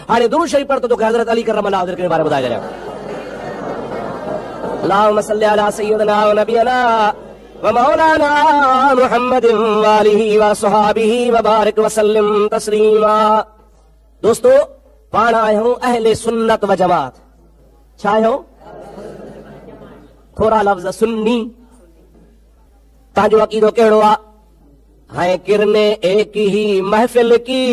हाणे दुरूद शरीफ पढ़ तो हज़रत अली करमल्लाहु वजह के बारे में ॿुधाए छॾियां। अल्लाहुम्मा सल्लि अला सय्यिदिना व नबियना व मौलाना मुहम्मदिन व आलिहि व सहाबिहि व बारिक व सल्लिम तस्लीमा। दोस्तों, पाण आहियूं अहले सुन्नत व जमात। छा आहियूं? थोरा लफ़्ज़ सुन्नी। तव्हांजो अक़ीदो कहिड़ो आहे? है किरने एक ही महफिल की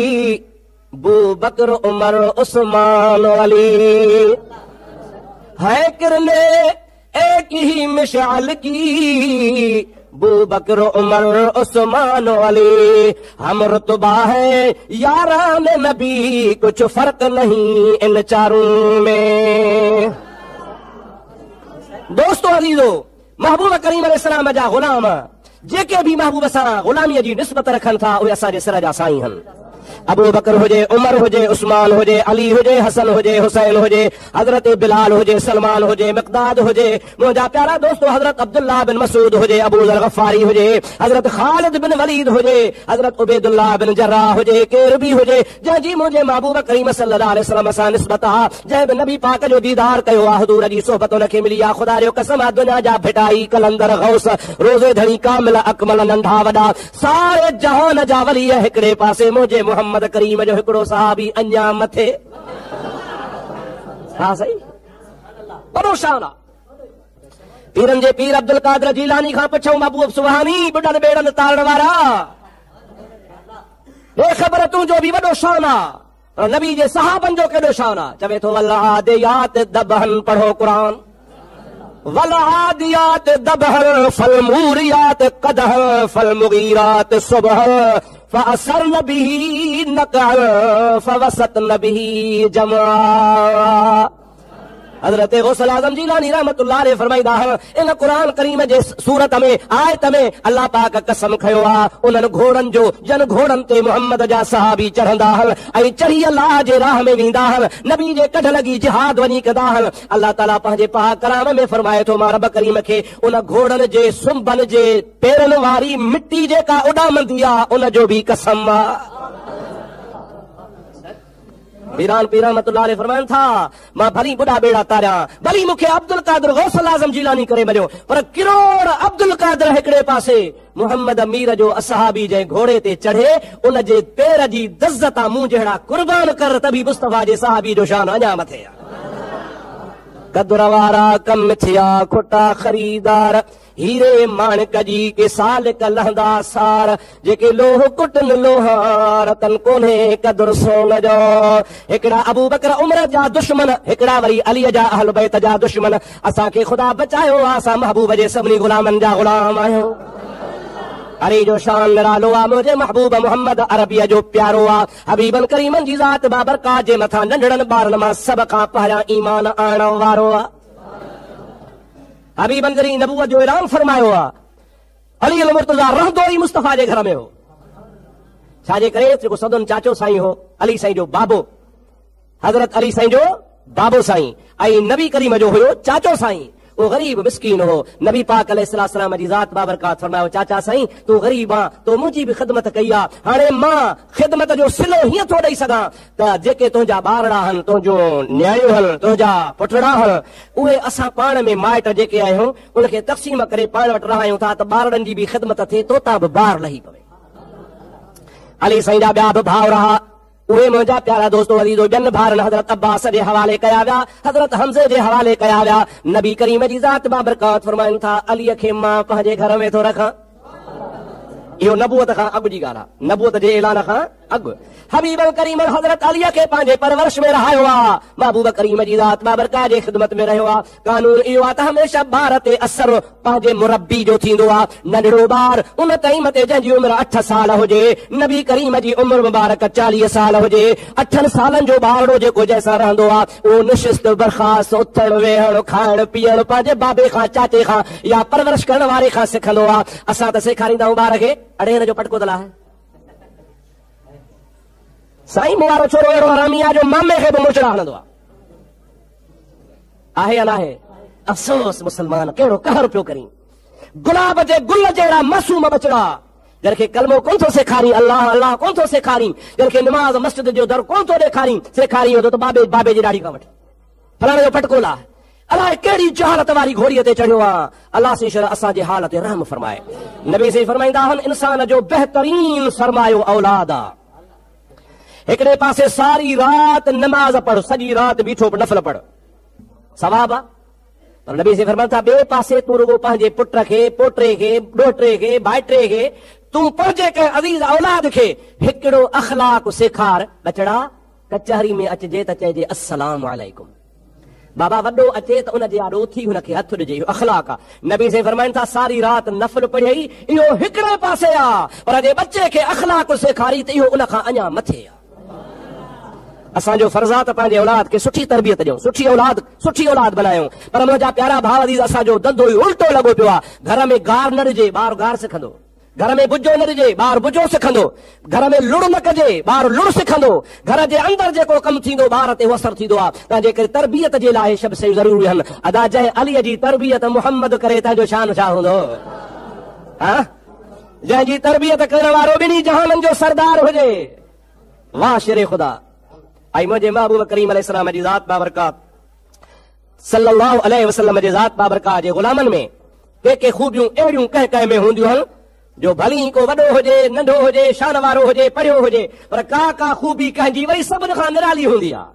बू बकर उमर उस्मान अली, है किरने एक ही मिशाल की बू बकर उमर उस्मान अली, हम रुतबा है यारान नबी कुछ फर्क नहीं इन चारों में। दोस्तों अज़ीज़ो, महबूब करीम अलैहिस्सलाम जा गुलाम जेके भी महबूब सां गुलामीअ जी निस्बत रखनि था उहे असांजे सिर जा साईं आहिनि। अबू बकर हुजे, उमर हुजे, उस्मान हुजे, अली हुजे, हसन हुजे, हुसैन हुजे, हजरत बिलाल हुजे, सलमान हुजे, मिक़दाद हुजे, मुंहिंजा प्यारा दोस्तों हजरत अब्दुल्लाह बिन मसूद हुजे, अबू ज़र गफ़ारी हुजे, हजरत ख़ालिद बिन वलीद हुजे, हजरत उबैदुल्लाह बिन जर्राह हुजे, केर बि हुजे जंहिंजी मुंहिंजे महबूब करीम सल्लल्लाहु अलैहि वसल्लम सां निस्बत आहे, जंहिं बि नबी पाक जो दीदार कयो आहे, हुज़ूर जी सोहबत उनखे मिली आहे। ख़ुदा जो कसम आहे, दुनिया जा भिटाई कलंदर गौस रोज़े धणी कामिल अकमल नंढा वॾा सारे जहान जा वली हिकिड़े पासे, मुंहिंजे मोहम्मद करीम जो हिकिड़ो सहाबी अञा मथे। हा सही, वॾो शान आहे। पीरनि जे पीर अब्दुल कादिर जीलानी खां पुछऊं, महबूब सुभानी बुढनि बेड़नि तारण वारा, हे ख़बर तुंहिंजो बि वॾो शान आहे, नबी जे सहाबनि जो केॾो शान आहे। चवे थो वल आदियात दबहन पढ़ो क़ुरान, वल आदियात दबहन फल मूरियात कदहन फल मुगीरात सुबहन फअसरन बिही नक़अन फवसतन बिही जमा। हजरत गौसल आज़म जीलानी रहमतुल्लाह अलैहि फरमाईंदा आहिनि, इन क़ुरान करीम जे सूरत में आयत में अल्लाह पाक कसम खयो आहे उन्हनि घोड़नि जो जन घोड़नि ते मुहम्मद जा सहाबी चढ़ंदा आहिनि ऐं चढ़ी अल्लाह जे राह में वेंदा आहिनि, नबी जे कढ लॻी जिहाद वञी कंदा आहिनि। अल्लाह ताला पंहिंजे पाक कलाम में फरमाए थो, मां रब करीम खे उन घोड़नि जे सुंभनि जे पेरनि वारी मिटी जेका उॾामंदी आहे उन जो बि कसम आहे। पीरान पीर रहमतुल्लाह अलैहि फरमाइनि था, मां भली बुढ़ा बेड़ा तारियां, भली मूंखे अब्दुल कादिर गौसल आज़म जीलानी करे मिलियो, पर किरोड़ अब्दुल कादिर हिकिड़े पासे, मुहम्मद अमीर जो असहाबी जंहिं घोड़े ते चढ़े उन जे पेर जी दज़ तां मूं जहिड़ा कुर्बान कर त बि मुस्तफ़ा जे सहाबी जो शान अञा मथे आहे। कदुर वारा कम थिया खोटा ख़रीदार, हीरे माणिक जी के सालिक लहंदा सार, जेके लोह कुटन लोहार तन कोन्हे कदुर सोन जो। हिकिड़ा अबू बकर उमर जा दुश्मन, हिकिड़ा वरी अलीअ जा अहल बैत जा दुश्मन, असांखे ख़ुदा बचायो आहे, असां महबूब जे सभिनी गुलामनि जा गुलाम आहियूं। अली जो शान निरालो आहे, मुंहिंजे महबूब मोहम्मद अरबीअ जो प्यारो आहे, हबीबन करीमन जी ज़ात बाबरकात जे मथां नंढड़नि ॿारनि मां सभ खां पहिरियां ईमान आणण वारो आहे। हबीबन जॾहिं नबूवत जो ऐलान फरमायो आहे, अली अल मुर्तज़ा रहंदो ई मुस्तफ़ा जे घर में हो। छाजे करे? जेको सदन चाचो साईं हो, अली साईं जो बाबो, हज़रत अली साईं जो बाबो साईं ऐं नबी करीम जो हुयो चाचो साईं। वो गरीब मिस्कीन हो, नबी पाक अलैहिस्सलाम जी ज़ात बाबरकात फरमायो, चाचा साईं तूं गरीब आ, तो मुंहिंजी बि ख़िदमत कई आहे, हाणे मां ख़िदमत जो सिलो हीअं थो ॾेई सघां त जेके तुंहिंजा ॿारड़ा आहिनि, तुंहिंजो न्याणियूं आहिनि, तुंहिंजा पुटड़ा आहिनि, उहे असां पाण में माइट जेके आहियूं उनखे तक़सीम करे पाण वटि रहायूं था त ॿारड़नि जी बि ख़िदमत थिए, तोता बि ॿार लही पवे। अली साईं जा ॿिया बि भाउर हुआ, उहे मुंहिंजा प्यारा दोस्तो अज़ीज़ो ॿियनि भाउरनि हज़रत अब्बास जे हवाले कया विया, हज़रत हमज़े जे हवाले कया विया। नबी करीम जी ज़ात बाबरकात फरमाइनि था, अलीअ खे मां पंहिंजे घर में थो रखां। इहो नबूअत खां अॻु जी ॻाल्हि आहे, नबूअत जे ऐलान खां अॻु हबीब करीम हज़रत अलीअ खे पंहिंजे परवरिश में रहायो आहे, महबूब करीम जी ज़ात बाबरकात जे ख़िदमत में रहियो आहे। कानून इहो आहे त हमेशह ॿार ते असर पंहिंजे मुरब्बी जो थींदो आहे। नंढड़ो ॿार उन टाइम ते जंहिंजी उमिरि 8 साल हुजे, नबी करीम जी उमिरि मुबारक 40 साल हुजे, 8 सालनि जो ॿारड़ो जेको जंहिंसां रहंदो आहे उहो निशिस्त बर्खास्त उथण वेहण खाइण पीअण पंहिंजे बाबे खां चाचे खां या परवरिश करण वारे खां सिखंदो आहे। असां त सेखारींदा आहियूं ॿार खे, अड़े हिन जो पटको तला है साईं, मूं वारो छोरो अहिड़ो हरामी आहे जो मामे खे बि मुचड़ा हणंदो आहे या न आहे? अफ़सोस मुस्लमान कहिड़ो कहर पियो करी, गुलाब जे गुल जहिड़ा मासूम बचड़ा जंहिंखे कलमो कोन थो सेखारी, अल्लाह अल्लाह कोन थो सेखारी, जंहिंखे निमाज़ मस्जिद जो दर कोन थो ॾेखारी, सेखारी वेंदो त बाबे बाबे जी ॾाढी खां वठी फलाणे जो फटकोला अलाए कहिड़ी जहालत वारी घोड़ीअ ते चढ़ियो आहे। अलाह से शर असांजे हाल ते रहम फरमाए। नबी से फरमाईंदा आहिनि इंसान जो बहितरीन सरमायो औलाद आहे। हिकिड़े पासे सारी रात नमाज़ पढ़, सॼी रात बीठो नफ़ल पढ़, सवाब आहे। पर नबी से फरमाइनि था ॿिए पासे तूं रुगो पंहिंजे पुट खे, पोटे खे, ॾोहिटे खे, भाइटे खे, तूं पंहिंजे कंहिं अज़ीज़ औलाद खे हिकिड़ो अख़लाक सेखार। बचड़ा कचहरी में अचिजे त चइजे अस्सलाम वालेकुम। बाबा वॾो अचे त उनजे आॾो थी हुनखे हथ ॾिजे, इहो अख़लाक आहे। नबी से फरमाइनि था सारी रात नफ़ल पढ़ियई, इहो हिकिड़े पासे आहे, पर जे बचे खे अख़लाक सेखारी त इहो उन खां अञा मथे आहे। असांजो फर्ज़ आहे त पंहिंजे औलाद खे सुठी तरबियत ॾियूं, सुठी औलाद बनायूं। पर मुंहिंजा प्यारा भाउ अज़ीज़, असांजो धंधो ई उल्टो लॻो पियो आहे। घर में गार न ॾिजे, ॿार गार सिखंदो। घर में बुजो न ॾिजे, ॿार बुजो सिखंदो। घर में लुड़ न कजे, ॿार लुड़ सिखंदो। घर जे अंदरि जेको कमु थींदो ॿार ते असरु थींदो आहे। तंहिंजे करे तरबियत जे लाइ सभु शयूं ज़रूरी आहिनि। अदा जंहिं अलीअ जी तरबियत मुहम्मद करे तंहिंजो शान छा हूंदो? हा, जंहिंजी तरबियत करण वारो ॿिन्ही जहाननि जो सरदार हुजे, वाह शेरे ख़ुदा। ऐं मुंहिंजे महबूब करीम अलैहिस्सलाम जी ज़ात बाबरकात सल्लल्लाहु अलैहि वसल्लम जे ज़ात बाबरकात जे ग़ुलामनि में के खूबियूं अहिड़ियूं कंहिं कंहिं में हूंदियूं आहिनि जो भली को वॾो हुजे, नंढो हुजे, शान वारो हुजे, पढ़ियो हुजे, पर का खूबी कंहिंजी वरी सभिनि खां निराली हूंदी आहे।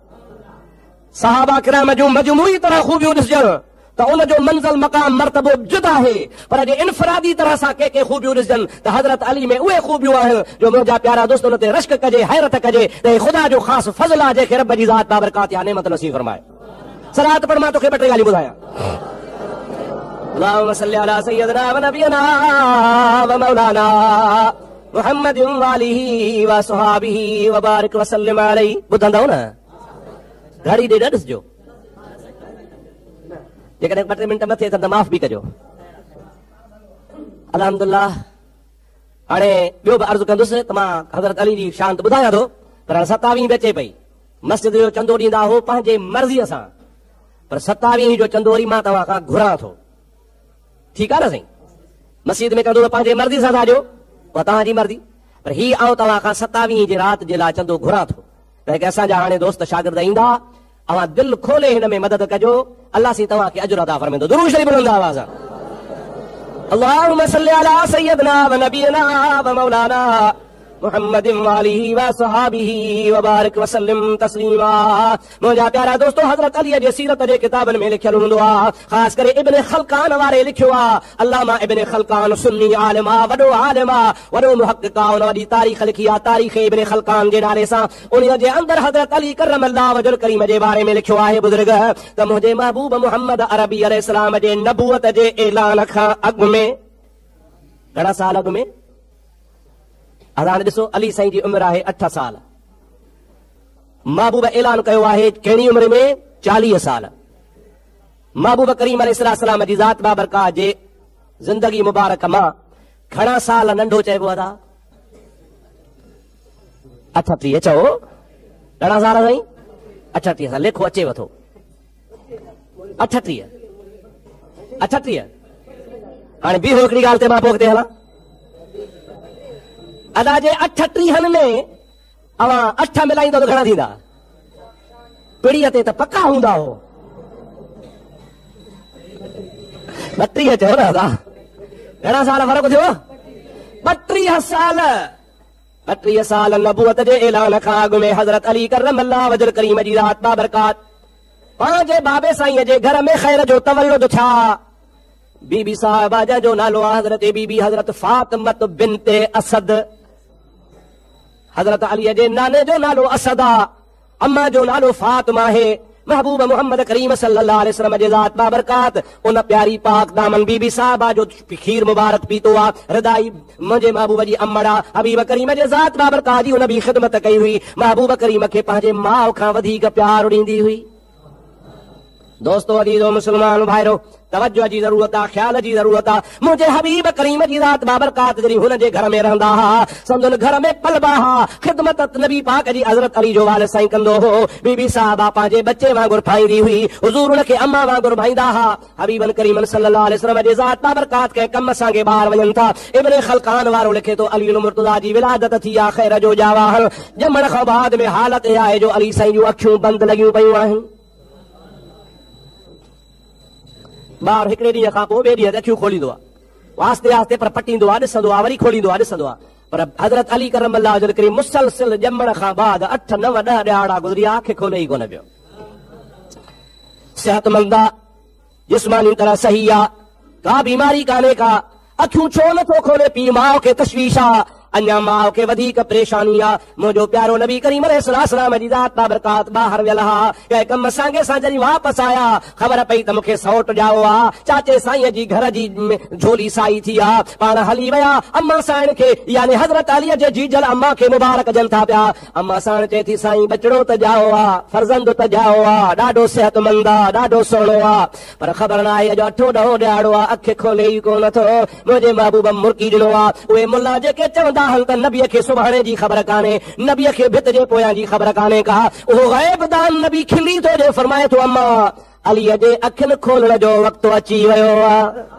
सहाबा किराम जूं मजमूई तरह खूबियूं ॾिसजनि त उनजो मंज़िल मक़ाम मर्तबो जुदा आहे, पर जे इनफरादी तरह सां के खूबियूं ॾिसजनि त हज़रत अली में उहे खूबियूं आहिनि जो मुंहिंजा प्यारा दोस्त उन ते रश्क कजे, हैरत कजे त ख़ुदा जो ख़ासि फज़ल आहे जंहिंखे रब जी ज़ात बाबरकात या नेमत नसीब फरमाए। सलात पढ़, मां तोखे ॿ टे ॻाल्हियूं ॿुधायां। अल्लाहुम्मा सल्ली अला सय्यदना व नबियना व मौलाना मुहम्मद व आलिहि व सहाबिहि व बारिक व सल्लिम अलैहि। ॿुधंदव न? घड़ी ॾे न ॾिसजो, जेकॾहिं ॿ टे मिंट मथे त माफ़ बि कजो। अल्हम्दुलिल्लाह। हाणे ॿियो बि अर्ज़ु कंदुसि त मां हज़रत अली जी शान त ॿुधायां थो, पर हाणे 27 बि अचे पई। मस्जिद जो चंदो ॾींदा हो पंहिंजे मर्ज़ीअ सां, पर 27 जो चंदो वरी मां तव्हां खां घुरां थो। ठीकु आहे न साईं? मस्जिद में चंदो पंहिंजे मर्ज़ी सां था ॾियो, उहा तव्हांजी मर्ज़ी, पर ही आउं तव्हां खां 27 जे राति जे लाइ चंदो घुरां थो। त की असांजा हाणे दोस्त शागिर्द ईंदा, अवां दिलि खोले हिन में मदद कजो, अल्लाह सी तव्हांखे अजर अता फरमाईंदो। दुरूद शरीफ़ बुलंद आवाज़ सां। अल्लाहुम्मा सल्ली अला सय्यदना व नबियना व मौलाना मुहम्मद व आलिहि व सहाबिहि व बारिक व सल्लिम तस्लीमा। मुंहिंजा प्यारा दोस्तो, हज़रत अली जे सीरत जे किताबनि में लिखियल हूंदो आहे, ख़ासि करे इब्न खलकान वारे लिखियो आहे। अल्लामा इब्न खलकान सुन्नी आलिम आहे, वॾो आलिम आहे, वॾो मुहक़िक़ आहे। उन वॾी तारीख़ लिखी आहे, तारीख़ इब्न खलकान जे नाले सां। उन जे अंदरि हज़रत अली करमल्लाहु वजहुल करीम जे बारे में लिखियो आहे बुज़ुर्ग त मुंहिंजे महबूब मुहम्मद अरबी अलैहिस्सलाम जे नबूवत जे ऐलान खां अॻु में, घणा साल अॻु में? हाणे ॾिसो, अली साईं जी उमिरि आहे 8 साल। महबूब ऐलान कयो आहे कहिड़ी उमिरि में? 40 साल। महबूब करीम अलैहिस्सलाम जी ज़ात बाबरकात जे ज़िंदगी मुबारक मां घणा साल नंढो चइबो आहे? 38। चओ घणा साल साईं? 38 साल। लेखो अचेव थो 38। हाणे बीहो हिकिड़ी ॻाल्हि ते मां पोइ हलां। अदा जे 38 में अवां 8 मिलाईंदो त घणा थींदा? पीढ़ीअ ते त पक्का हूंदा हो। 32 चयो न अदा? घणा साल फ़र्क़ु थियो? 32 साल। 32 साल नबूवत जे ऐलान खां अॻु में हज़रत अली करमल्लाहु वजहुल करीम जी ज़ात बाबरकात पंहिंजे बाबे साईं जे घर में ख़ैर जो तवल्लुद थिया। बीबी साहिबा जो नालो आहे हज़रत बीबी हज़रत फातिमत बिन्ते असद। हज़रत अली जे नाने जो नालो असद आहे, अम्मा जो नालो फातिमा आहे। महबूब मोहम्मद करीम सल्लल्लाहु अलैहि वसल्लम जे ज़ात बाबरकात उन प्यारी पाक दामन बीबी साहिबा जो खीर मुबारक पीतो आहे। रिदाई मुंहिंजे महबूब जी अम्मड़ा हबीब करीम जे ज़ात बाबरकात जी उन बि ख़िदमत कई हुई। महबूब करीम खे पंहिंजे माउ खां वधीक प्यार ॾींदी हुई। दोस्तों अजीजो मुसलमान भाइरो तवज्जो जी ज़रूरत आहे, ख़्याल जी ज़रूरत आहे। मुंहिंजे हबीब करीम जी ज़ात बाबरकात जॾहिं हुन जे घर में रहंदा हा, संदन घर में पलबा हा, ख़िदमत नबी पाक जी हज़रत अली जो वाल साईं कंदो हो। बीबी साहबा पंहिंजे बच्चे वांगुरु ठाहींदी हुई, हुज़ूर हुनखे अम्मा वांगुरु भाईंदा हा। हबीबन करीमन सल्लल्लाहु अलैहि वसल्लम जी ज़ात बाबरकात के कम सां ॿार वञनि था। इब्ने खलकान वारो लिखे तो अली मुर्तज़ा जी विलादत थी आहे, ख़ैर जो जावाहल ॼमण खां बाद में हालत इहा आहे जो अली साईं जूं अखियूं बंदि लॻियूं पयूं आहिनि। ॿार हिकिड़े ॾींहं खां पोइ ॿिए ॾींहं ते अखियूं खोलींदो आहे, आस्ते आस्ते पर पटींदो आहे, ॾिसंदो आहे, वरी खोलींदो आहे, ॾिसंदो आहे। पर हज़रत अली करम अल्लाह वजल करीम मुसलसिल ॼमण खां बाद 8, 9, 10 ॾियारा गुज़री, अखि खोले ई कोन पियो। सेहतमंद आहे, जिस्मानी तरह सही आहे, का बीमारी कान्हे का, अखियूं छो नथो खोले? पीउ माउ खे तशवीश आहे, अञा माउ खे वधीक परेशानी आहे। मुंहिंजो प्यारो नबी करीम अलैहिस्सलाम जी ज़ात बाबरकात ॿाहिरि वियल हा, कंहिं कम सांगे सां जॾहिं वापसि आया, ख़बर पई त मूंखे सौट ॼाओ आहे, चाचे साईं जी घर जी झोली साई थी आहे, पाण हली विया अम्मा साइण खे, यानी हज़रत अलीअ जे जीजल अम्मा खे मुबारक ॾियनि था पिया। अम्मा साइण चए थी साईं बचड़ो त ॼाओ आहे, फर्ज़ंद त ॼाओ आहे, ॾाढो सेहतमंद आहे, ॾाढो सुहिणो आहे, पर ख़बर न आहे अॼु 8 ॾहों ॾियारो आहे, अखि खोले ई कोन थो। मुंहिंजे महबूब मुर्की ॾिनो आहे। उहे मुल्ला जेके चवंदा त नबीअ खे सुभाणे जी ख़बर कान्हे, नबीअ खे भित जे पोयां जी ख़बर कान्हे का, उहो ग़ैब दान नबी खिली थो ॾे, फरमाए थो अम्मा अलीअ जे अखियुनि खोलण जो वक़्तु अची वियो आहे।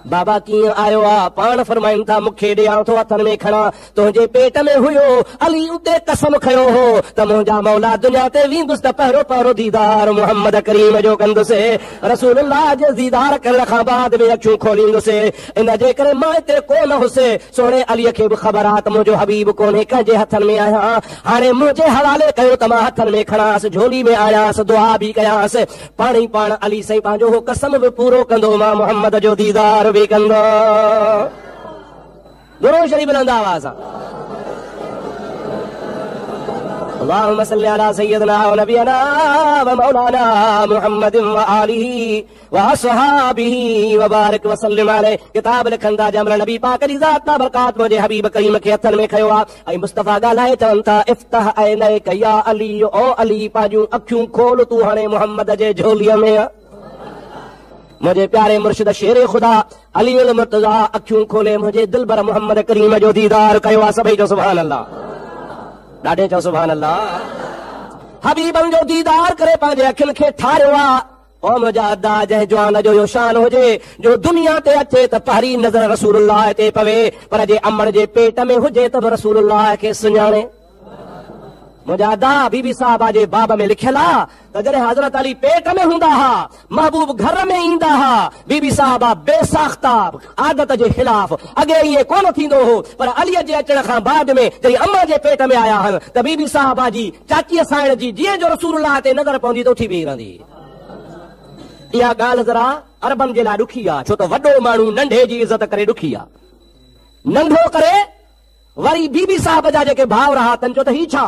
बाबा कीअं आयो आहे? पाण फरमाइनि था मूंखे ॾियां थो हथनि में खणा, तुंहिंजे पेट में हुयो। अली उते कसम खयो हो त मुंहिंजा मौला दुनिया ते वेंदुसि त पहिरियों पहिरियों दीदार मुहम्मद करीम जो कंदुसि, रसूलुल्लाह जे दीदार करण खां बाद में अखियूं खोलींदुसि। इन जे करे मां हिते कोन हुउसि, सोणे अलीअ खे बि ख़बर आहे त मुंहिंजो हबीब कोन्हे, कंहिंजे हथनि में आहियां। हाणे मुंहिंजे हवाले कयो त मां हथनि में खणांसि, झोली में आयासि, दुआ बि कयांसि, पाण ई पाण अली साईं पंहिंजो हो कसम बि पूरो कंदो, मां मुहम्मद जो दीदार भी कंदो। दुरूद शरीफ बुलंद आवाज़ सां अल्लाहुम्मा सल्ली अला सय्यिदना व नबियना व मौलाना मुहम्मदिन व आलिही व असहाबिही व बारिक व सल्लिम अलैहि। किताब लिखंदा जमल नबी पाक जी ज़ात बाबरकात मुंहिंजे हबीब करीम खे हथनि में खयो आहे ऐं मुस्तफ़ा ॻाल्हाए चवनि था इफ्तह ऐनैक या अली, ओ अली पंहिंजूं अखियूं खोल, तूं हाणे मुहम्मद जे झोलीअ में। मुंहिंजे प्यारे मुर्शिद शेर खुदा अली अल मुर्तज़ा अखियूं खोले मुंहिंजे दिलबर मुहम्मद करीम जो दीदार कयो आहे। सभई जो सुभान अल्लाह, ॾाढे चओ सुभान अल्लाह। हबीबन जो दीदार करे पंहिंजे अखियुनि खे ठारियो आहे। ओ मुंहिंजा अदा जंहिं जवान जो इहो शान हुजे जो दुनिया ते अचे त पहिरीं नज़र रसूलुल्लाह ते पवे, पर जे अमर जे पेट में हुजे त बि रसूलुल्लाह खे सुञाणे। मुंहिंजा अदा बीबी साहबा जे बाब में लिखियल आहे त जॾहिं हज़रत अली पेट में हूंदा हा, महबूब घर में ईंदा हा, बीबी साहबा बेसाख्ता आदत जे ख़िलाफ़, अॻे ईअं कोन थींदो हो, पर अलीअ जे अचण खां बाद में जॾहिं अम्मा जे पेट में आया आहिनि त बीबी साहबा जी चाचीअ साइण जी जीअं जो रसूलुल्लाह ते नज़र पवंदी त उथी बीही रहंदी। इहा ॻाल्हि ज़रा अरबनि जे लाइ ॾुखी आहे, छो त वॾो माण्हू नंढे जी इज़त करे ॾुखी आहे, नंढो करे वरी बीबी साहब जा जेके भाउर हा तन चो त ही छा,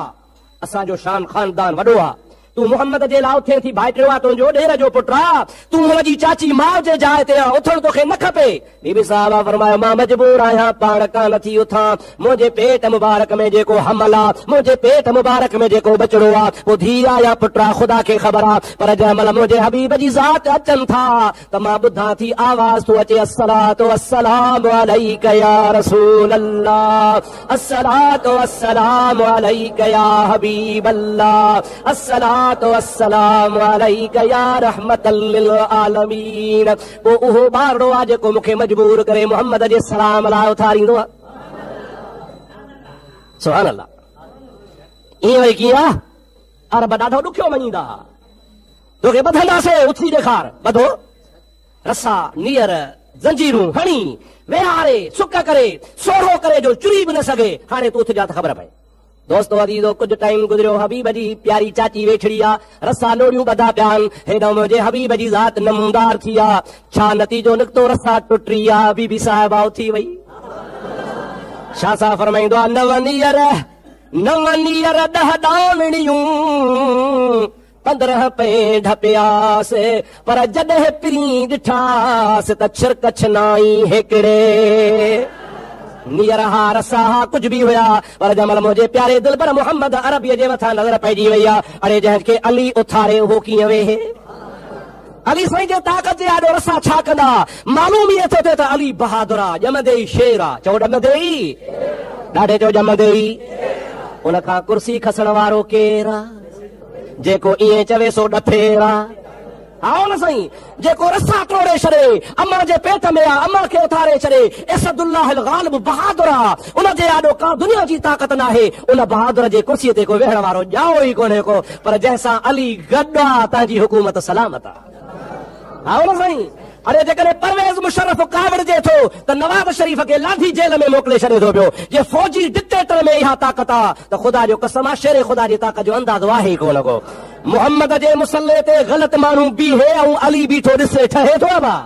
असांजो शान खानदान वॾो आहे, तूं मुहम्मद जे लाइ उथे थी, भाइटियो आहे तुंहिंजो, ॾेर जो पुटु आहे, तूं हुनजी चाची माउ जे जाइ ते आहे, उथणु तोखे न खपे। बीबी साहबा फरमायो मां मजबूर आहियां, पाण कान थी उथां, मुंहिंजे पेट मुबारक में जेको हमल आहे, मुंहिंजे पेट मुबारक में जेको बचड़ो आहे, पोइ धीउ आहे या पुटु आहे ख़ुदा खे ख़बर आहे, पर जंहिं महिल मुंहिंजे हबीब जी ज़ात अचनि था त मां ॿुधां थी आवाज़ थो अचे अस्सलातु वस्सलामु अलैका या रसूल अल्लाह, अस्सलातु वस्सलामु अलैका या हबीब अल्लाह, अस्सलातु वस्सलामु अलैका या रहमतल लिल आलमीन। पोइ उहो ॿारड़ो आहे जेको मूंखे मजबूर करे मुहम्मद जे सलाम लाइ उथारींदो आहे। सुभान अल्लाह। ईअं वरी कीअं आहे? अरब ॾाढो ॾुखियो मञींदा, तोखे ॿधंदासीं, उथी ॾेखार, ॿधो, रसा नीर ज़ंजीरूं हणी वेहारे सुक करे सोढ़ो करे जो चुरी बि न सघे, हाणे तूं उथजा त ख़बर पए। दोस्तो अदीज़ो कुछ टाइम गुज़रियो, हबीब जी प्यारी चाची वेठड़ी आ, रसा लोड़ियूं ॿधा पिया आहिनि, हेॾो मुंहिंजे हबीब जी ज़ात नमूनदार थी आ, छा नतीजो निकितो, रसा टुटी आ, बीबी साहिबा उथी वई। छा सा फरमाईंदो आहे, नव नीयर 10 ॾावणियूं 15 पे ढपियास, पर जॾहिं पिरी ॾिठास त छिरक छनाई हिकिड़े। नियरहा रसाहा कुछ भी हुआ पर जमल मुझे प्यारे दिल पर मोहम्मद अरबीअ जे मथां नज़र पइजी वई आहे। अड़े जंहिंखे अली उथारे उहो कीअं वेहे? अली साईं जे ताक़त जे आॾो रसा छा कंदा? मालूम इहे थो थिए त अली बहादुर आहे, ॼमंदे ई शेर आहे। चओ ॼमंदे ई, ॾाढे चओ ॼमंदे ई। उन खां कुर्सी खसण वारो केरु आहे? जेको ईअं चवे सो ॾफेर आहे। हा न साईं, जेको रसा टोड़े छॾे, अम्मा जे पेट में आहे, अम्मा खे उथारे छॾे, असदुल्लाह अल गालिब बहादुर आहे। उन जे आॾो का दुनिया जी ताक़त न आहे। उन बहादुर जे कुर्सीअ ते को वेहण वारो ॼाओ ई कोन्हे को, पर जंहिंसां अली गॾु आहे तव्हांजी हुकूमत सलामत आहे। हा न साईं, अरे जेकॾहिं परवेज़ मुशर्रफ कावड़जे थो त नवाज़ शरीफ खे लाठी जेल में मोकिले छॾे थो पियो। जे फौजी डिक्टेटर में इहा ताक़त आहे त ख़ुदा जो कसम आहे, शेर ख़ुदा जी ताक़त जो अंदाज़ो आहे ई कोन को। मोहम्मद जे मुसल्ले ते ग़लति माण्हू बीहे ऐं अली बीठो ॾिसे, ठहे थो बा?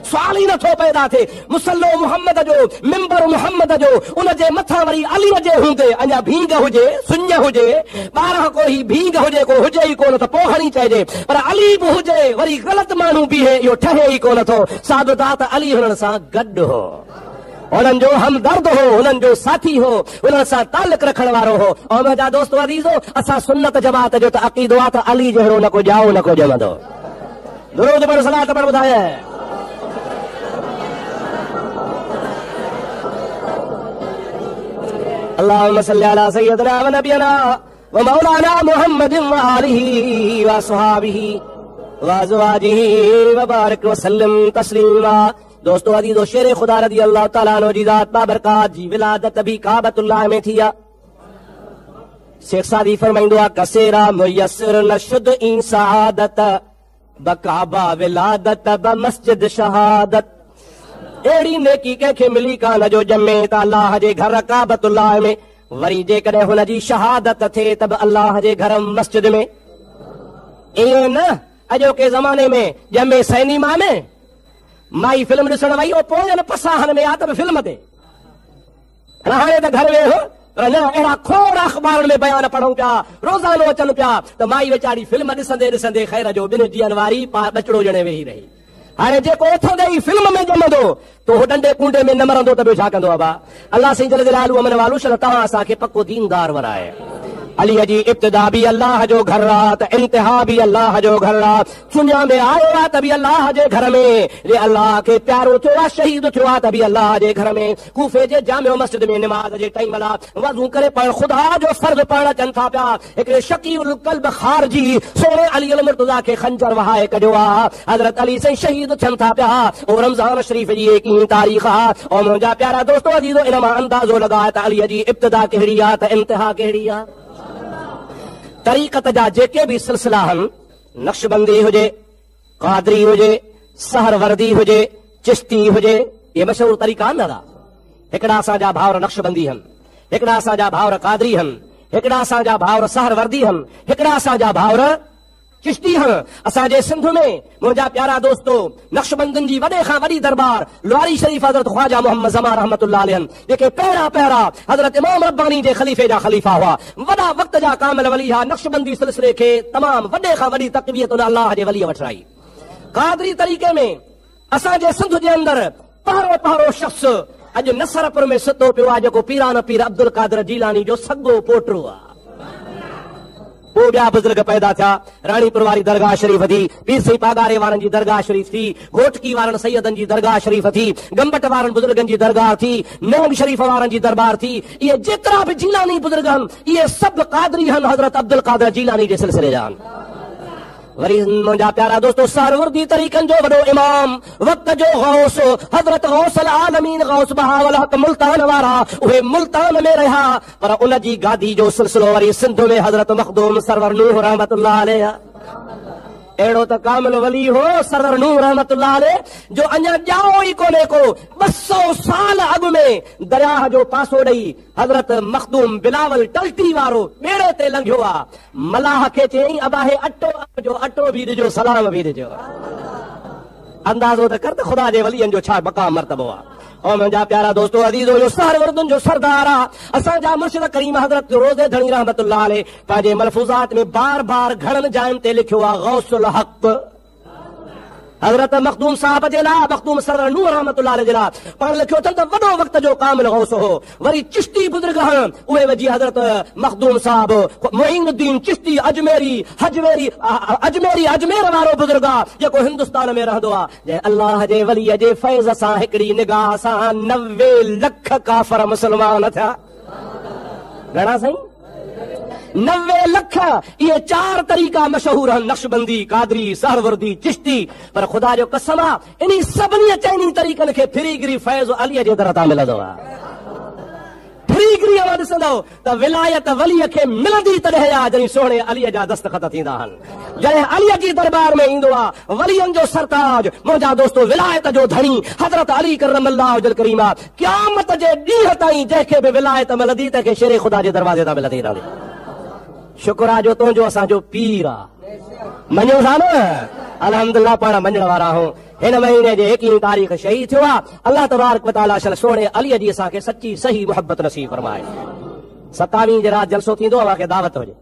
सुवाल ई नथो पैदा थिए। मुसल्लो मुहम्मद जो, मिंबर मुहम्मद जो, उन जे मथां वरी अलीअ जे हूंदे अञा भींग हुजे, सुञ हुजे, ॿारहं कोई भींग हुजे, को हुजे ई कोन त पोइ हणी चइजे, पर अली बि हुजे वरी ग़लति माण्हू बीहे, इहो ठहे ई कोन थो। सादत अली हुननि सां गॾु हो, उन्हनि जो हमदर्द हो, उन्हनि जो साथी हो, उन्हनि सां तालुक रखण वारो हो। ऐं मुंहिंजा दोस्त अज़ीज़ो, असां सुन्नत जमात जो त अक़ीदो आहे त अली जहिड़ो न को ॼाओ न को ॼमंदो। दुरूद पढ़, सलात पढ़, ॿुधाए अल्लाहुम्मा सल्ली अला सय्यदिना व नबियना व मौलाना मुहम्मदिन व आलिहि व असहाबिहि व अज़वाजिहि व बारिक व सल्लिम तस्लीमा। दोस्तों अज़ीज़ो, शेर खुदा रज़ी अल्लाह तआला अन्हु जी ज़ात बाबरकात जी विलादत भी काबतुल्लाह में थी आहे। शेख सादी फरमाईंदो आहे, कसेरा मुयस्सर नशुद इन सआदत बकाबा विलादत ब मस्जिद शहादत। अहिड़ी नेकी कंहिंखे मिली कान जो ॼमे त अल्लाह जे घर काबतुल्लाह में, वरी जेकॾहिं हुनजी शहादत थिए त बि अल्लाह जे घर मस्जिद में। ईअं न अॼोके ज़माने में ॼमे सिनेमा में, माई फिल्म ॾिसण वई, उहो पोयनि पसाहनि में आहे त बि फिल्म ते। हाणे त घर वेहो, पर न अहिड़ा खोड़ अख़बारुनि में बयान पढ़ूं पिया, रोज़ानो अचनि पिया त माई वीचारी फिल्म ॾिसंदे ॾिसंदे ख़ैर जो 2 ॾींहंनि वारी ॿचिड़ो ॼणे वेही रही। हाणे जेको उथंदे ई फिल्म में ॼमंदो त उहो डंडे कुंडे में न मरंदो त ॿियो छा कंदो आहे? अल्लाह साईं जल जलालहू अमन वालू शल तव्हां असांखे पको दीनदार वराए। अलीअ जी इब्तिदा बि अल्लाह जो घर आहे त इंतिहा बि अल्लाह जो घर आहे। सुञा में आयो आहे त बि अल्लाह जे घर में, जे अल्लाह खे प्यारो थियो आहे, शहीद थियो आहे त बि अल्लाह जे घर में। कूफे जे जामियो मस्जिद में निमाज़ जे टाइम ला वज़ू करे पण ख़ुदा जो फर्ज़ पढ़ण अचनि था पिया। हिकिड़े शकीउल क़ल्ब ख़ारजी सोने अली अल मुर्तज़ा खे खंजर वहाए कढियो आहे। हज़रत अली साईं शहीद थियनि था पिया। ओ रमज़ान शरीफ़ जी 21 तारीख़ आहे। ऐं मुंहिंजा प्यारा दोस्तो अज़ीज़ो, इन मां अंदाज़ो लॻाए त अलीअ जी इब्तिदा कहिड़ी आहे त इंतिहा कहिड़ी आहे। तरीक़त जा जेके बि सिलसिला आहिनि, नक्शबंदी हुजे, क़ादरी हुजे, सहरवर्दी हुजे, चिश्ती हुजे, इहे मशहूर तरीक़ा आहिनि दादा। हिकिड़ा असांजा भाउर नक्शबंदी आहिनि, हिकिड़ा असांजा भाउर क़ादरी आहिनि, हिकिड़ा असांजा भाउर सहरवर्दी आहिनि, हिकिड़ा असांजा भाउर चिश्ती आहिनि। असांजे सिंध में मुंहिंजा प्यारा दोस्तो नक्शबंदियुनि जी वॾे खां वॾी दरबार लवारी शरीफ़ हज़रत ख्वाजा मोहम्मद ज़मा रहमतुल्लाह अलैहि, जेके पहिरां हज़रत इमाम रब्बानी जे ख़लीफ़े जा ख़लीफ़ा हुआ, वॾा वक़्त जा कामिल वली हुआ। नक्शबंदी सिलसिले खे तमामु वॾे खां वॾी तक़वियत उन अल्लाह जे वलीअ वटि आई। क़ादरी तरीक़े में असांजे सिंध जे अंदरि पहिरों शख़्स अॼु नसरपुर में सुतो पियो आहे, जेको पीरान पीर अब्दुल कादिर जीलानी जो सॻो पोटो आहे। पोइ ॿिया बुज़ुर्ग पैदा थिया। राणीपुर वारी दरगाह शरीफ़ थी, पीर साईं पागारे वारनि जी दरगाह शरीफ़ थी, घोटकी वारनि सैयदनि जी दरगाह शरीफ़ थी, गंबट वारनि बुज़ुर्गनि जी दरगाह थी, नैब शरीफ़ वारनि जी दरबार थी। इहे जेतिरा बि जीलानी बुज़ुर्ग आहिनि, इहे सभु क़ादरी आहिनि, हज़रत अब्दुल कादिर जीलानी जे सिलसिले जा आहिनि। वरी मुंहिंजा प्यारा दोस्तो सहरवर्दी तरीक़नि जो वॾो इमाम, वक़्त जो गौस हज़रत गौसल आलमीन गौस बहावल हक़ मुल्तान वारा, उहे मुल्तान में रहिया, पर उन जी गादी जो सिलसिलो वरी सिंध में हज़रत मखदूम सरवर नूह रहमतुल्लाह अलैह। अहिड़ो त कामिल वली हो सरवर नूह रहमतुल्लाह अलैह, जो अञा ॼाओ ई कोन्हे को। 200 साल अॻु में दरियाह जो पासो ॾेई हज़रत मखदूम बिलावल टल्टी वारो ॿेड़े ते लंघियो आहे। मलाह खे चयईं, अबाहे अटो बि ॾिजो, सलाम बि ॾिजो। अंदाज़ो त कर त ख़ुदा जे वलीअनि जो छा मक़ाम मर्तबो आहे। ऐं मुंहिंजा प्यारा दोस्तो अज़ीज़ो, जो सहरवर्दुनि जो सरदार आहे असांजा मुर्शिद करीम हज़रत रोज़े धणी रहमतुल्लाह अलैह। पंहिंजे मलफूज़ात में बार बार घणनि जायुनि ते लिखियो आहे गौसुल हक़, हज़रत मखदूम साहब जे लाइ मखदूम सरदार नूह रहमतुल्लाह अलैहि जे लाइ पाण लिखियो अथनि त वॾो वक़्त जो कामिल गौस हो। वरी चिश्ती बुज़ुर्ग आहिनि उहे वजी हज़रत मखदूम साहब मुईनुद्दीन चिश्ती अजमेर वारो बुज़ुर्ग आहे जेको हिंदुस्तान में रहंदो आहे। जंहिं अल्लाह जे वलीअ जे फैज़ सां हिकिड़ी निगाह सां 90 लख काफ़र मुस्लमान थिया। घणा साईं? 90 लख। ये 4 तरीक़ा मशहूर आहिनि, नक्शबंदी, कादरी, सहरवर्दी, चिश्ती। पर ख़ुदा जो कसम आहे इन सभिनी चइनी तरीक़नि खे फिरीगिरी फैज़ अलीअ जे दर तां मिलंदो आहे। फिरीगिरीअ में ॾिसंदो त विलायत वलीअ खे मिलंदी तॾहिं आहे जॾहिं सोणे अलीअ जा दस्तख़त थींदा आहिनि। जॾहिं अलीअ जी दरबार में ईंदो आहे वलियनि जो सरताज, मुंहिंजा दोस्तो विलायत जो धणी हज़रत अली करमल्लाहु वजल करीम आहे। क़यामत जे ॾींहं ताईं जंहिंखे बि विलायत मिलंदी तंहिंखे शेरे ख़ुदा जे दरवाज़े तां मिलंदी रहंदी। शुक्र आहे जो तुंहिंजो असांजो पीर आहे। मञो था न? अल्हम्दुलिल्लाह पाण मञण वारा आहियूं। हिन महीने जे 21 तारीख़ शहीद थियो आहे। अल्लाह तबारक व तआला सोणे अलीअ जी असांखे सची सही मोहबत नसीब फरमाए। 27 जे राति जलसो थींदो, अव्हांखे दावत हुजे,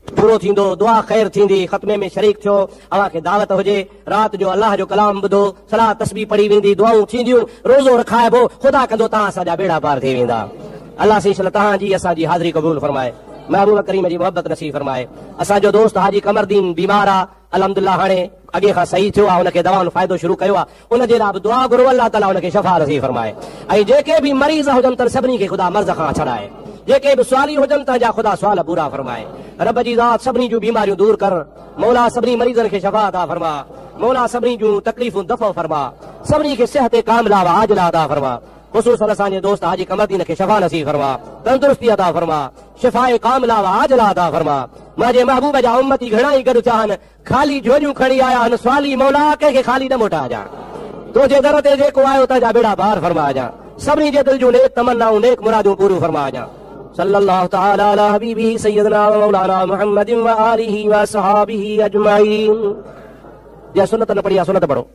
पूरो थींदो, दुआ ख़ैर थींदी, ख़त्मे में शरीक थियो, अव्हांखे दावत हुजे। राति जो अल्लाह जो कलाम ॿुधो, सलाह तस्बीह पढ़ी वेंदी, दुआऊं थींदियूं, रोज़ो रखाइबो, ख़ुदा कंदो तव्हां असांजा बेड़ा पार थी वेंदा। अल्लाह से तव्हांजी असांजी हाज़िरी क़बूल फरमाए, महबूब करीम जी मोहब्बत नसीब फरमाए। असांजो दोस्त हाजी कमरदीन बीमार आहे, अल्हम्दुलिल्लाह हाणे अॻे खां सही थियो आहे, हुनखे दवाउनि फ़ाइदो शुरू कयो आहे, उनजे लाइ बि दुआ घुरो, अल्लाह ताला हुनखे शफ़ा नसीब फरमाए। ऐं जेके बि मरीज़ हुजनि त सभिनी खे ख़ुदा मर्ज़ खां छॾाए, जेके बि सुवाली हुजनि त जा ख़ुदा सुवाल पूरा फरमाए। रब जी ज़ात सभिनी जूं बीमारियूं दूर कर, मौला सभिनी मरीज़नि खे शफ़ा अता फरमा, मौला सभिनी जूं तकलीफ़ूं दफ़ो फरमा, सभिनी खे सिहत कामिला व आजिला अता फरमा। ख़ुसूसन असांजे दोस्त हाजी कमरदीन खे शफ़ा नसीब फरमा, तंदुरुस्ती अता फरमा, शिफ़ाए कामिला व आजिला अता फरमा। मुंहिंजे महबूब जा उम्मती घणा ई गॾु थिया आहिनि, ख़ाली झोलियूं खणी आया आहिनि, सवाली मौला कंहिंखे ख़ाली न मोटाइजां, तुंहिंजे दर ते जेको आयो तुंहिंजा बेड़ा पार फरमाइजां, सभिनी जे दिलि जूं नेक तमन्नाऊं नेक मुरादूं पूरियूं फरमाइजां। सल्लल्लाहु तआला अला हबीबिही सय्यदना व मौलाना मुहम्मदिन व आलिही व असहाबिही अजमईन। या सुन्नत न पढ़ी, सुन्नत पढ़ो।